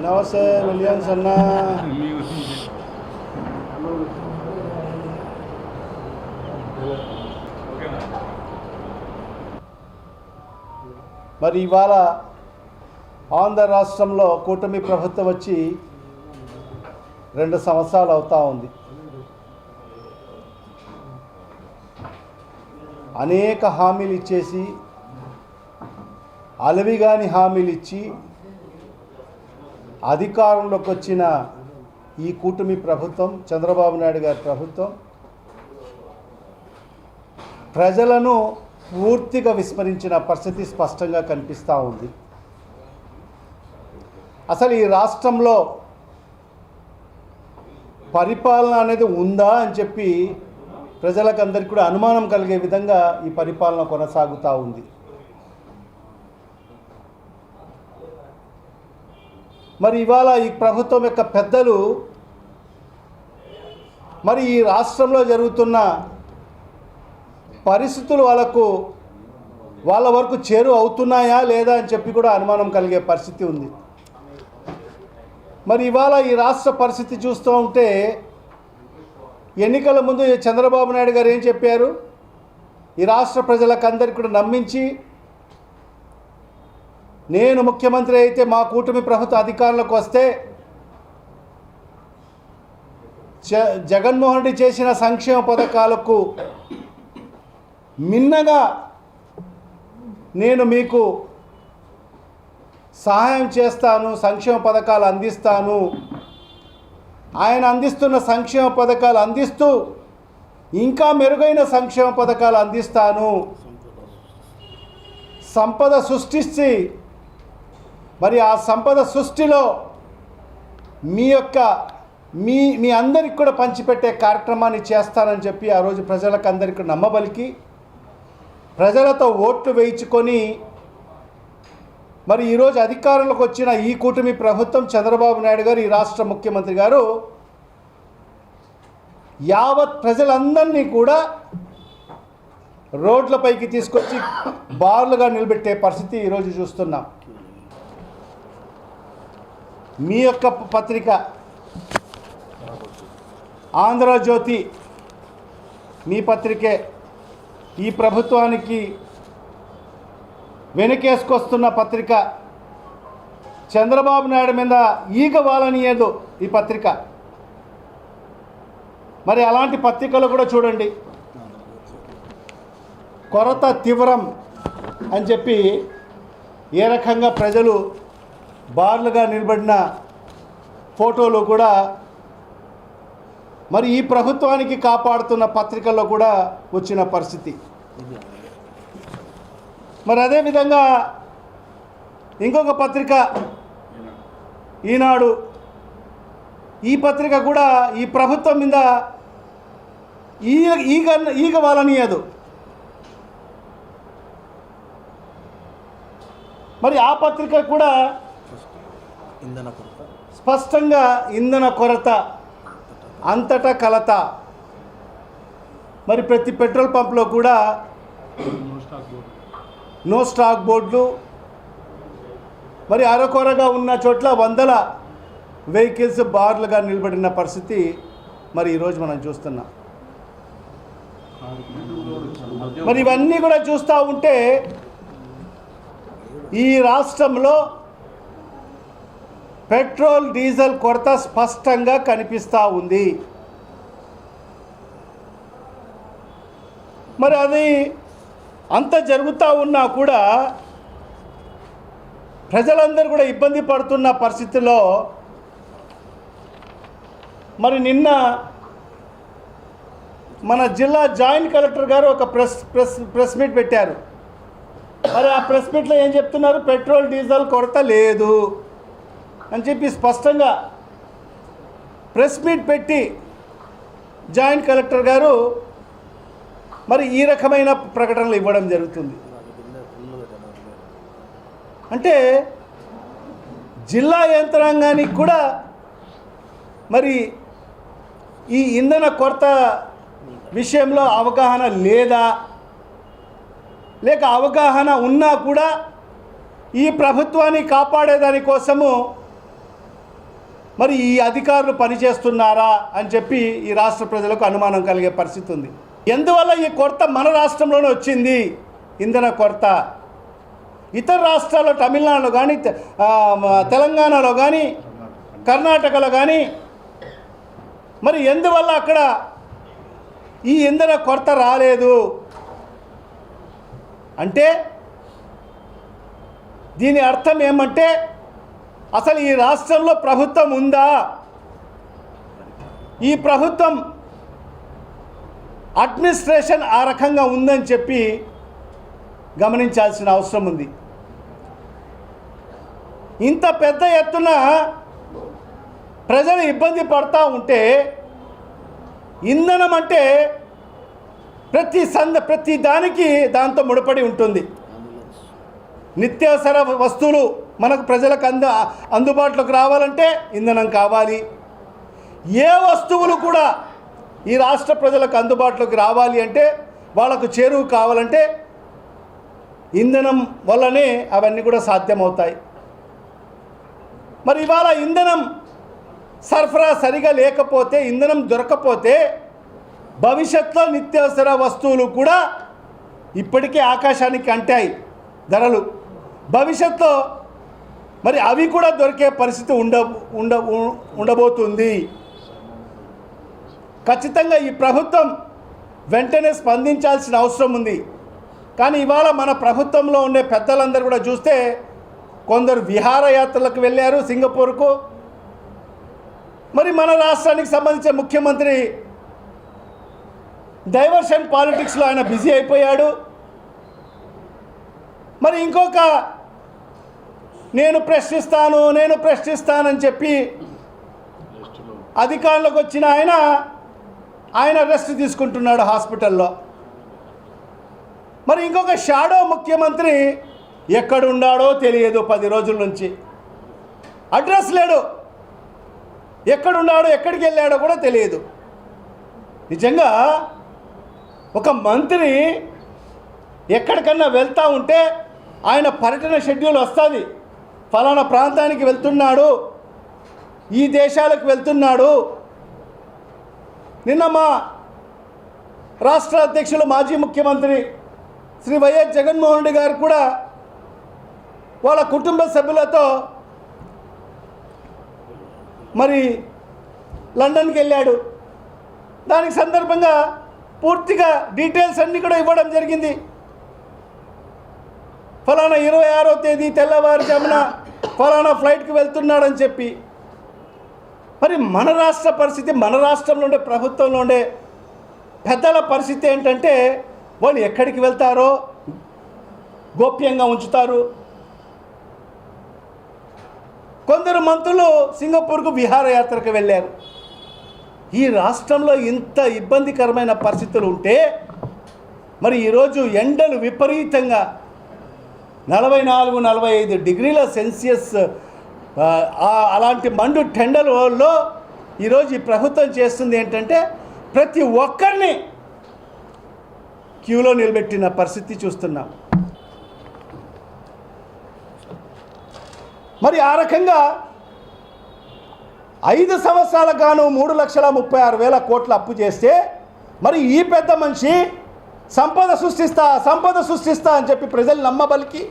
నమస్తే విలియమ్స్ అన్న. మరి ఇవాళ ఆంధ్ర రాష్ట్రంలో కూటమి ప్రభుత్వం వచ్చి 2 సంవత్సరాలు అవుతా ఉంది. అనేక హామీలు ఇచ్చేసి అలవిగాని హామీలు ఇచ్చి అధికారంలోకి వచ్చిన ఈ కూటమి ప్రభుత్వం, చంద్రబాబు నాయుడు గారి ప్రభుత్వం ప్రజలను పూర్తిగా విస్మరించిన పరిస్థితి స్పష్టంగా కనిపిస్తూ ఉంది. అసలు ఈ రాష్ట్రంలో పరిపాలన అనేది ఉందా అని చెప్పి ప్రజలకందరికీ కూడా అనుమానం కలిగే విధంగా ఈ పరిపాలన కొనసాగుతూ ఉంది. మరి ఇవాళ ఈ ప్రభుత్వం యొక్క పెద్దలు మరి ఈ రాష్ట్రంలో జరుగుతున్న పరిస్థితులు వాళ్ళ వరకు చేరు అవుతున్నాయా లేదా అని చెప్పి కూడా అనుమానం కలిగే పరిస్థితి ఉంది. మరి ఇవాళ ఈ రాష్ట్ర పరిస్థితి చూస్తూ ఉంటే ఎన్నికల ముందు చంద్రబాబు నాయుడు గారు ఏం చెప్పారు? ఈ రాష్ట్ర ప్రజలకందరికీ కూడా నమ్మించి, నేను ముఖ్యమంత్రి అయితే మా కూటమి ప్రభుత్వ అధికారంలోకి వస్తే జగన్మోహన్ రెడ్డి చేసిన సంక్షేమ పథకాలకు మిన్నగా నేను మీకు సహాయం చేస్తాను, సంక్షేమ పథకాలు అందిస్తాను, ఆయన అందిస్తున్న సంక్షేమ పథకాలు అందిస్తూ ఇంకా మెరుగైన సంక్షేమ పథకాలు అందిస్తాను, సంపద సృష్టించి మరి ఆ సంపద సృష్టిలో మీ అందరికి కూడా పంచిపెట్టే కార్యక్రమాన్ని చేస్తానని చెప్పి ఆ రోజు ప్రజలకు అందరికీ నమ్మబలికి ప్రజలతో ఓట్లు వేయించుకొని మరి ఈరోజు అధికారంలోకి వచ్చిన ఈ కూటమి ప్రభుత్వం, చంద్రబాబు నాయుడు గారు, ఈ రాష్ట్ర ముఖ్యమంత్రి గారు యావత్ ప్రజలందరినీ కూడా రోడ్లపైకి తీసుకొచ్చి బార్లుగా నిలబెట్టే పరిస్థితి ఈరోజు చూస్తున్నాం. మీ యొక్క పత్రిక ఆంధ్రజ్యోతి, మీ పత్రికే ఈ ప్రభుత్వానికి వెనకేసుకొస్తున్న పత్రిక. చంద్రబాబు నాయుడు మీద ఈగ వాలనీయదు ఈ పత్రిక. మరి అలాంటి పత్రికలు కూడా చూడండి, కొరత తీవ్రం అని చెప్పి ఏ రకంగా ప్రజలు బార్లుగా నిలబడిన ఫోటోలు కూడా మరి ఈ ప్రభుత్వానికి కాపాడుతున్న పత్రికల్లో కూడా వచ్చిన పరిస్థితి. మరి అదేవిధంగా ఇంకొక పత్రిక ఈనాడు, ఈ పత్రిక కూడా ఈ ప్రభుత్వం మీద ఈగ వాలనీయదు. మరి ఆ పత్రిక కూడా స్పష్టంగా ఇంధన కొరత, అంతటా కలత. మరి ప్రతి పెట్రోల్ పంప్లో కూడా నో స్టాక్ బోర్డులు, మరి అరకొరగా ఉన్న చోట్ల వందల వెహికల్స్ బార్లుగా నిలబడిన పరిస్థితి మరి ఈరోజు మనం చూస్తున్నాం. మరి ఇవన్నీ కూడా చూస్తూ ఉంటే ఈ రాష్ట్రంలో పెట్రోల్ డీజిల్ కొరత స్పష్టంగా కనిపిస్తూ ఉంది. మరి అది అంత జరుగుతూ ఉన్నా కూడా ప్రజలందరూ కూడా ఇబ్బంది పడుతున్న పరిస్థితిలో మరి నిన్న మన జిల్లా జాయింట్ కలెక్టర్ గారు ఒక ప్రెస్ మీట్ పెట్టారు. మరి ఆ ప్రెస్ మీట్లో ఏం చెప్తున్నారు? పెట్రోల్ డీజిల్ కొరత లేదు అని చెప్పి స్పష్టంగా ప్రెస్ మీట్ పెట్టి జాయింట్ కలెక్టర్ గారు మరి ఈ రకమైన ప్రకటనలు ఇవ్వడం జరుగుతుంది. అంటే జిల్లా యంత్రాంగానికి కూడా మరి ఈ ఇంధన కొరత విషయంలో అవగాహన లేదా, లేక అవగాహన ఉన్నా కూడా ఈ ప్రభుత్వాన్ని కాపాడేదానికోసము మరి ఈ అధికారులు పనిచేస్తున్నారా అని చెప్పి ఈ రాష్ట్ర ప్రజలకు అనుమానం కలిగే పరిస్థితి ఉంది. ఎందువల్ల ఈ కొరత మన రాష్ట్రంలోనే వచ్చింది? ఇంధన కొరత ఇతర రాష్ట్రాల్లో తమిళనాడులో కానీ తెలంగాణలో కానీ కర్ణాటకలో కానీ మరి ఎందువల్ల అక్కడ ఈ ఇంధన కొరత రాలేదు అంటే దీని అర్థం ఏమంటే అసలు ఈ రాష్ట్రంలో ప్రభుత్వం ఉందా? ఈ ప్రభుత్వం అడ్మినిస్ట్రేషన్ ఆ రకంగా ఉందని చెప్పి గమనించాల్సిన అవసరం ఉంది. ఇంత పెద్ద ఎత్తున ప్రజలు ఇబ్బంది పడుతూ ఉంటే ఇంధనం అంటే ప్రతి దానికి దాంతో ముడిపడి ఉంటుంది. నిత్యావసర వస్తువులు మనకు ప్రజలకు అందుబాటులోకి రావాలంటే ఇంధనం కావాలి. ఏ వస్తువులు కూడా ఈ రాష్ట్ర ప్రజలకు అందుబాటులోకి రావాలి అంటే వాళ్ళకు చేరువు కావాలంటే ఇంధనం వల్లనే అవన్నీ కూడా సాధ్యమవుతాయి. మరి ఇవాళ ఇంధనం సరఫరా సరిగా లేకపోతే, ఇంధనం దొరకకపోతే భవిష్యత్తులో నిత్యావసర వస్తువులు కూడా ఇప్పటికే ఆకాశానికి అంటాయి ధరలు. భవిష్యత్తులో మరి అవి కూడా దొరికే పరిస్థితి ఉండబోతుంది. ఖచ్చితంగా ఈ ప్రభుత్వం వెంటనే స్పందించాల్సిన అవసరం ఉంది. కానీ ఇవాళ మన ప్రభుత్వంలో ఉండే పెద్దలందరూ కూడా చూస్తే కొందరు విహారయాత్రలకు వెళ్ళారు సింగపూర్కు. మరి మన రాష్ట్రానికి సంబంధించిన ముఖ్యమంత్రి డైవర్షన్ పాలిటిక్స్లో ఆయన బిజీ అయిపోయాడు. మరి ఇంకొక నేను ప్రశ్నిస్తానని చెప్పి అధికారంలోకి వచ్చిన ఆయన రెస్ట్ తీసుకుంటున్నాడు హాస్పిటల్లో. మరి ఇంకొక షాడో ముఖ్యమంత్రి ఎక్కడున్నాడో తెలియదు. 10 రోజుల నుంచి అడ్రస్ లేడు. ఎక్కడున్నాడో ఎక్కడికి వెళ్ళాడో కూడా తెలియదు. నిజంగా ఒక మంత్రి ఎక్కడికన్నా వెళ్తూ ఉంటే ఆయన పర్యటన షెడ్యూల్ వస్తుంది. ఫలానా ప్రాంతానికి వెళ్తున్నాడు, ఈ దేశాలకు వెళ్తున్నాడు. నిన్న మా రాష్ట్ర అధ్యక్షులు మాజీ ముఖ్యమంత్రి శ్రీ వైఎస్ జగన్మోహన్ రెడ్డి గారు కూడా వాళ్ళ కుటుంబ సభ్యులతో మరి లండన్కి వెళ్ళాడు. దానికి సందర్భంగా పూర్తిగా డీటెయిల్స్ అన్నీ కూడా ఇవ్వడం జరిగింది. ఫలానా 26వ తేదీ తెల్లవారుజామున ఫలానా ఫ్లైట్కి వెళ్తున్నాడని చెప్పి. మరి మన రాష్ట్ర పరిస్థితి, మన రాష్ట్రంలో ఉండే ప్రభుత్వంలో ఉండే పెద్దల పరిస్థితి ఏంటంటే వాళ్ళు ఎక్కడికి వెళ్తారో గోప్యంగా ఉంచుతారు. కొందరు మంత్రులు సింగపూర్కు విహారయాత్రకు వెళ్ళారు. ఈ రాష్ట్రంలో ఇంత ఇబ్బందికరమైన పరిస్థితులు ఉంటే మరి ఈరోజు ఎండలు విపరీతంగా 44-45 డిగ్రీల సెల్సియస్ అలాంటి మండు టెండలలో ఈరోజు ఈ ప్రభుత్వం చేస్తుంది ఏంటంటే ప్రతి ఒక్కరిని క్యూలో నిలబెట్టిన పరిస్థితి చూస్తున్నాం. మరి ఆ రకంగా 5 సంవత్సరాలకు గాను 3,36,000 కోట్ల అప్పు చేస్తే మరి ఈ పెద్ద మనిషి సంపద సృష్టిస్తా అని చెప్పి ప్రజలు నమ్మబలికి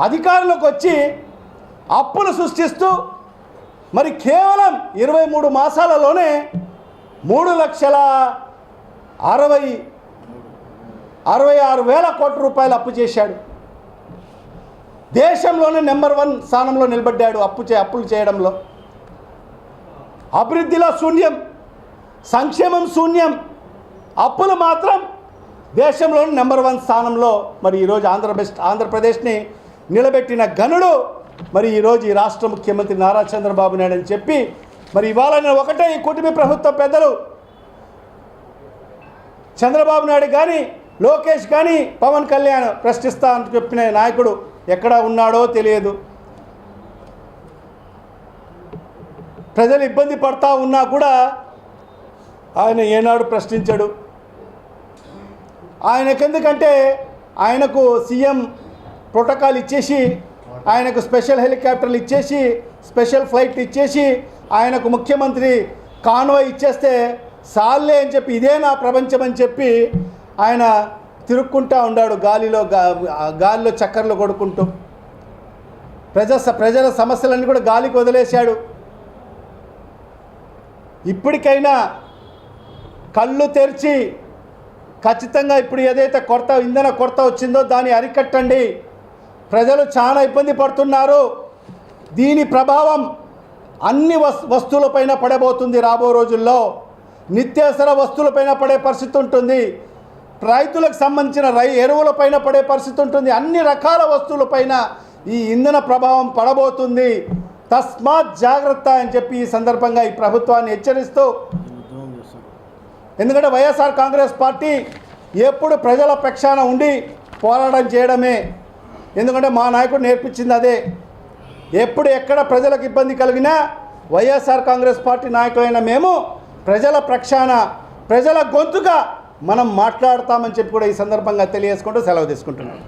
అధికారంలోకి వచ్చి అప్పులు సృష్టిస్తూ మరి కేవలం 23 మాసాలలోనే 3,66,000 కోట్ల రూపాయలు అప్పు చేశాడు. దేశంలోనే నెంబర్ 1 స్థానంలో నిలబడ్డాడు అప్పులు చేయడంలో. అభివృద్ధిలో శూన్యం, సంక్షేమం శూన్యం, అప్పులు మాత్రం దేశంలోని నెంబర్ 1 స్థానంలో మరి ఈరోజు ఆంధ్రప్రదేశ్ని నిలబెట్టిన ఘనుడు మరి ఈరోజు ఈ రాష్ట్ర ముఖ్యమంత్రి నారా చంద్రబాబు నాయుడు అని చెప్పి మరి ఇవాళ నేను ఒకటే ఈ కూటమి ప్రభుత్వ పెద్దలు చంద్రబాబు నాయుడు కానీ లోకేష్ కానీ పవన్ కళ్యాణ్ ప్రశ్నిస్తా అని చెప్పిన నాయకుడు ఎక్కడ ఉన్నాడో తెలియదు. ప్రజలు ఇబ్బంది పడతా ఉన్నా కూడా ఆయన ఏనాడు ప్రశ్నించాడు. ఆయనకెందుకంటే ఆయనకు సీఎం ప్రోటోకాల్ ఇచ్చేసి ఆయనకు స్పెషల్ హెలికాప్టర్లు ఇచ్చేసి స్పెషల్ ఫ్లైట్లు ఇచ్చేసి ఆయనకు ముఖ్యమంత్రి కాన్వాయ్ ఇచ్చేస్తే సాల్లే అని చెప్పి ఇదే నా ప్రపంచం అని చెప్పి ఆయన తిరుక్కుంటూ ఉన్నాడు గాలిలో చక్కర్లు కొడుకుంటూ. ప్రజల సమస్యలన్నీ కూడా గాలికి వదిలేశాడు. ఇప్పటికైనా కళ్ళు తెరిచి ఖచ్చితంగా ఇప్పుడు ఏదైతే ఇంధన కొరత వచ్చిందో దాన్ని అరికట్టండి. ప్రజలు చాలా ఇబ్బంది పడుతున్నారు. దీని ప్రభావం అన్ని వస్తువులపైన పడబోతుంది. రాబో రోజుల్లో నిత్యావసర వస్తువులపైన పడే పరిస్థితి ఉంటుంది. రైతులకు సంబంధించిన ఎరువులపైన పడే పరిస్థితి ఉంటుంది. అన్ని రకాల వస్తువులపైన ఈ ఇంధన ప్రభావం పడబోతుంది. తస్మాత్ జాగ్రత్త అని చెప్పి ఈ సందర్భంగా ఈ ప్రభుత్వాన్ని హెచ్చరిస్తూ, ఎందుకంటే వైఎస్ఆర్ కాంగ్రెస్ పార్టీ ఎప్పుడు ప్రజల పక్షాన ఉండి పోరాటం చేయడమే. ఎందుకంటే మా నాయకుడు నేర్పించింది అదే. ఎప్పుడు ఎక్కడ ప్రజలకు ఇబ్బంది కలిగినా వైఎస్ఆర్ కాంగ్రెస్ పార్టీ నాయకులైన మేము ప్రజల పక్షాన ప్రజల గొంతుగా మనం మాట్లాడతామని చెప్పి కూడా ఈ సందర్భంగా తెలియజేసుకుంటూ సెలవు తీసుకుంటున్నాం.